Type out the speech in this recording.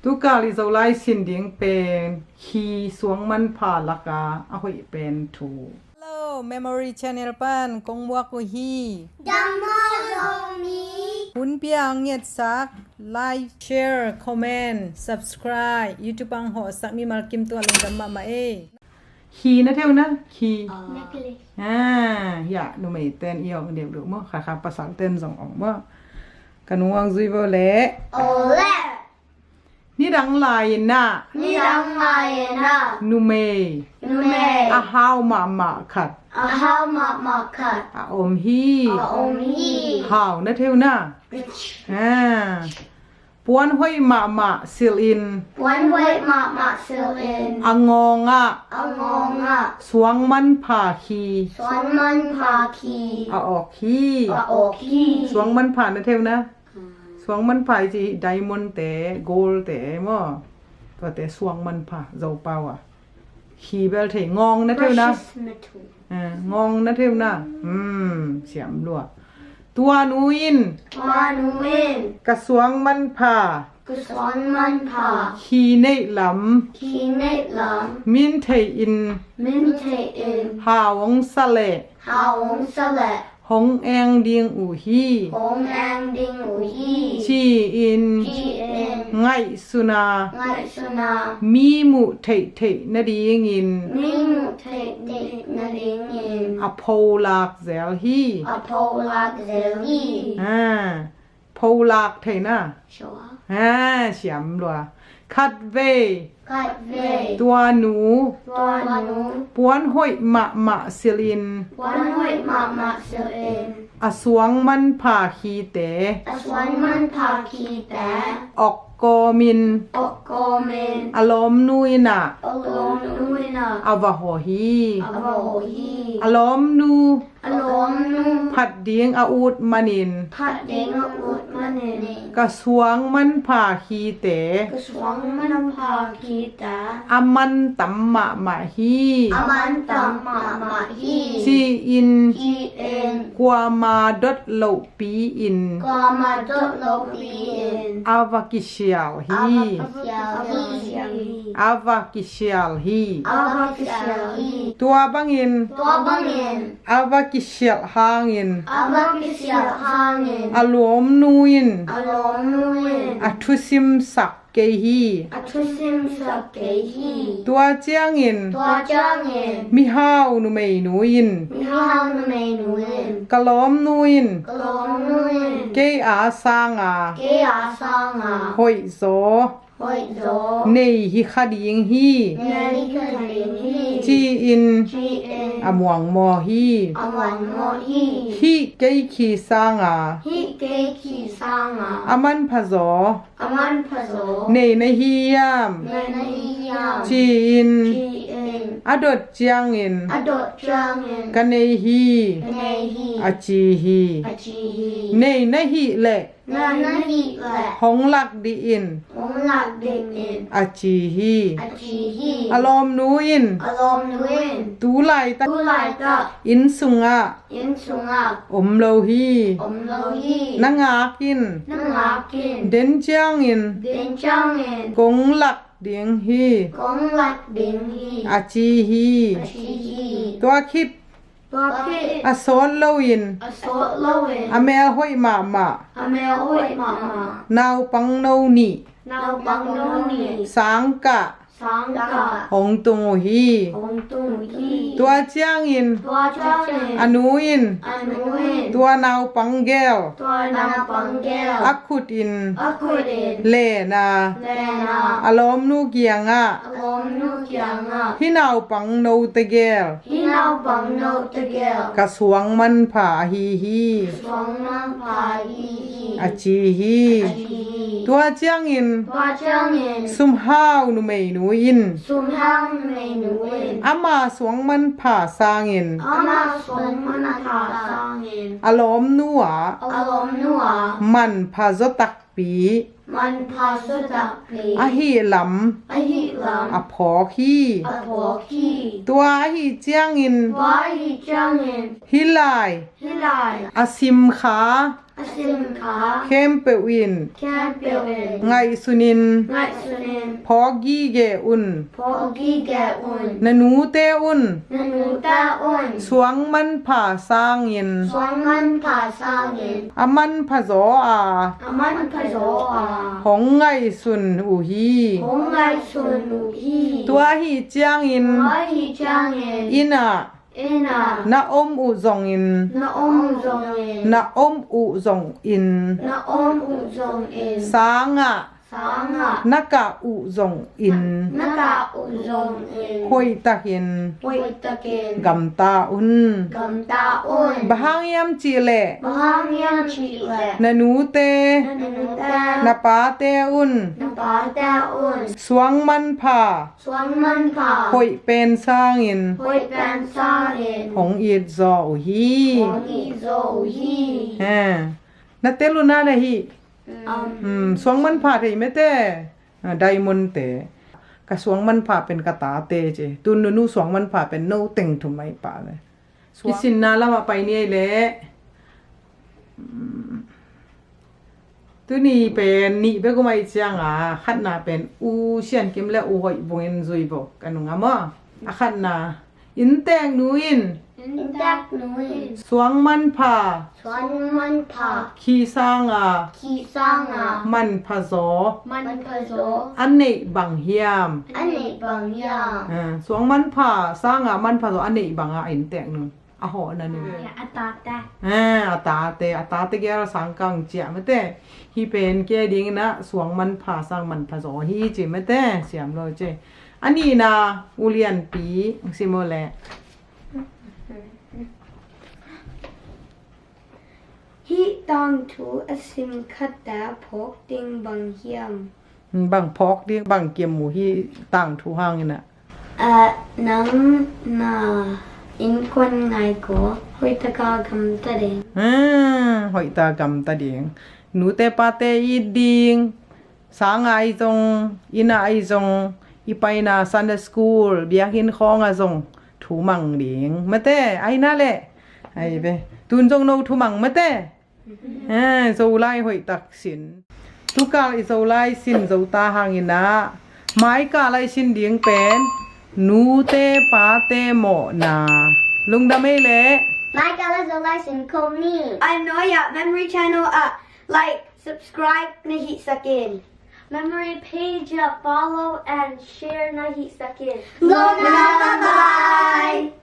ตุกาลิโซไลสินเดียงเป็นขีสวงมันผ่าลักาเอาให้เป็นถู Hello Memory Channel ปันกงวักวฮีดัมโมโลมีคุณเปียงเงียดซัก Like Share Comment Subscribe YouTube ปังหอสักมีมากิมตัวลงดัมมาเอขีนะเท่านะขีอย่าหนูไม่เต้นเอียวเดี๋ยวดูมั้งค่ะภาษาเต้นสองออกมั้งกันวางซุยเวเล่โอเล่นี่ดังลายน่ะนี่ดังลายน่ะนูเมอาฮาวมาขัดอาฮาวมาขัดอาอมฮีฮาวนะเท่านะปวนห้อยมาซิลอินปวนห้อยมาซิลอินอางองสวงมันผ่าขีอาออกขีสวงมันผ่านะเท่านะสวงมันผ่าจีไดมอนด์แต่โกลแต่มั้งก็แต่สวงมันผ่าเจ้าเปล่าขีเบลเถงองนะเท่านะงองนะเท่านะเสียมรัวตัวนูอินกระสวงมันผ่าขีในหลำมินเทอินหาวงสะเลหงแองเดียงอูฮีชีอินไงสุนามีมุเทนาดีงินอโพลากเซลฮีโพลากเทนะเฉียมรัวคัดเวตัวหนูปวนห้อยมาซิลินอสวงมันผ่าขีเตออกโกมินอารมณ์นุยนะอาวะโหฮีอารมณ์นูผัดเดียงอาอุดมานินกระสวงมันผ่าขีเตอามันตัมมาฮีชีอินกวามาดดโลปีอินอาวากิเชียลฮีอาวากิเชียลฮีตัวบังอินอาวากิเชียลฮางอินอารมณ์นูอินอัทุซิมสักเกฮีตัวเจียงอินมิฮาวนุเมนูอินกะลอมนูอินเกอาซางาหอยโซเนฮิคดีงฮีจีอินอมวงมอฮีฮิเกคีซางาอามันพะโซเนฮียามจีอินอดดเจียงอินกันเนฮีอจีฮีเนฮีเลหงลักดีอินอาจีฮีอารมณ์นูอินตูไลตะอินสุงะอมโลฮีนังอากินเดนเจียงอินกงลักเดียงฮีอาจีฮีตัวคิดอโซนโลวินอเมลห้อยมานาวปังโนนีสังกะหงตุงฮีตัวเจียงอินอนูอินตัวนาวปังเกลอักขุดอินเลนาอารมณ์นูเกียงะฮินาวปังโนตะเกลกระสวงมันผ่าฮีอาจีฮีตัวเจียงอินซุมฮาวนุเมนูอินอามาสวงมันผ่าสางอินอารมณ์นัวมันพาจตักปีอาฮีลำอาพอฮีตัวอาฮีเจียงอินฮิไลอาซิมขา Asim ka. เข้มเปวิน Campbellin. ไงสุนิน Ngaisunin. พอกีเกอุน Pogi get un. นหนูเตอุน Nanuta un. สวงมันผ่าสร้างยิน Swangan pa sangin. อามันผะโสอา Aman pa zoa. ของไงสุนอูฮี Hongay sunuhi. ตัวฮีเจียงอิน Wahi jangin. อินะ Ina. นาอมอุจงอิน Na zongin. นาอมอุจงอิน Na zong in. สางะ Sanga. นักะอุจงอิน Naka zong in. หอยตะกิน Waitakin. กำตาอุน Gamtaon. บางยามจีเล Bahangyan chile. นหนูเต Nanuta. นาปาเตอุน Napataon. สวงมันผ่า Swangman pa. หอยเป็นสร้างอิน Hoy pansain. ของอีดจออูฮี Hongi zohi. ฮะนาเตลุนาเลยฮี สวงมันผ่าเตไม่เตไดมอนเตกระสวงมันผ่าเป็นกระตาเตเจตุนนูสวงมันผ่าเป็นโนเต็งถุไมป่าเลยกิสินนาละมาไปเนี่ยแหละตัวนี้เป็นนี่เบก็ไม่เจียงอ่ะขัดนาเป็นอูเชียนกิมและอูหอยบงเอ็นซุยบอกกันงามอ่ะขัดนาอินแตงนูอิน Indak nuin. สวงมันผ่า Swangman pa. ขี้สร้างอ่ะ Kisanga. มันผสอ Man pa zo. อันนี้บังเฮียม Ani bang yang. สวงมันผ่าสร้างอ่ะมันผสออันนี้บังอ่ะอินแตงนูอ่ะหอนั่นนึง Ya atata. อาตาเตแกเราสังกังเจียมเตฮีเป็นแกดิ้งนะสวงมันผ่าสร้างมันผสอฮีจิมเตเสียมโลเจอันนี้นะอุเลียนปีซิโมแล Hi dang tu asim kata pok ding bang hiam. บังพอกดิบังเกียมหมูฮีต่างทูห้างนี่นะ Nang na in kwan ngai ko hoi taka gam tare. หอยตากำตาเดียงหนูเตปาเตอีดิงสางไอจงอินาไอจงอีไปนาซันเดย์สคูลเบียหินของอะจงถูมังเดียงมาเตไอนั่นแหละไอเปตุนจงโนถูมังมาเตโซไลหอยตักสินทุกกาลโซไลสินโซตาหางอินะไม้กาไลสินเดียงเป็นหนูเตปาเตโมนาลุงดำไม่เละ My colors are license call me. I know ya. Memory channel like, subscribe, nahi sakin. Memory page follow and share nahi sakin. Bye bye.